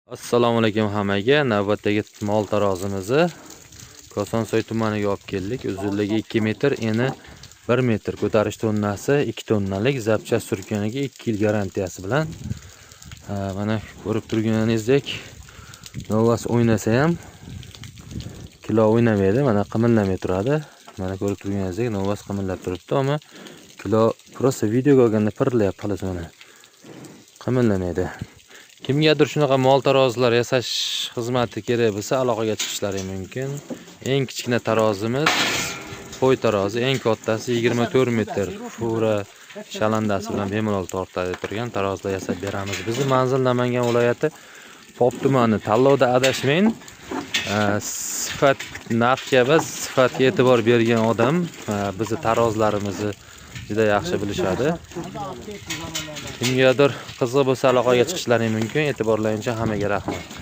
Assalomu alaykum hammaga. Navbatdagi mol tarozimizni Kosonsoy tumaniga olib keldik. Uzunligi 2 metr, eni 1 metr. Ko'tarish tonnasi 2 tonnalik. Zapcha surkaniga 2 yil garantiyasi bilan. Mana ko'rib turganingizdek, novas o'ynasa ham kilo o'ynamaydi. Mana qimillamay turadi. Mana ko'rib turganingizdek, novas qimillab turibdi, ammo kilo просто videoga olganda pirilyapti xolos mana. Qimillamaydi. Kimgadir shunaqa mol tarozilar yasash xizmati kerak bo'lsa, aloqaga chiqishlari mumkin. Eng kichkina tarozimiz qo'y tarozi, eng kattasi 24 metr. Fura shalandasi bilan bemalol tortadi turgan tarozilar yasab beramiz. Bizning manzil Namangan viloyati Pop tumani. Tanlovda adashmang. Sifat, narx kabi sifatga e'tibor bergan odam bizning tarozilarimizni juda yaxshi bilishadi. Kimgadir qiziq bo'lsa aloqaga chiqishlari mumkin. E'tiborlaringiz uchun hammaga rahmat.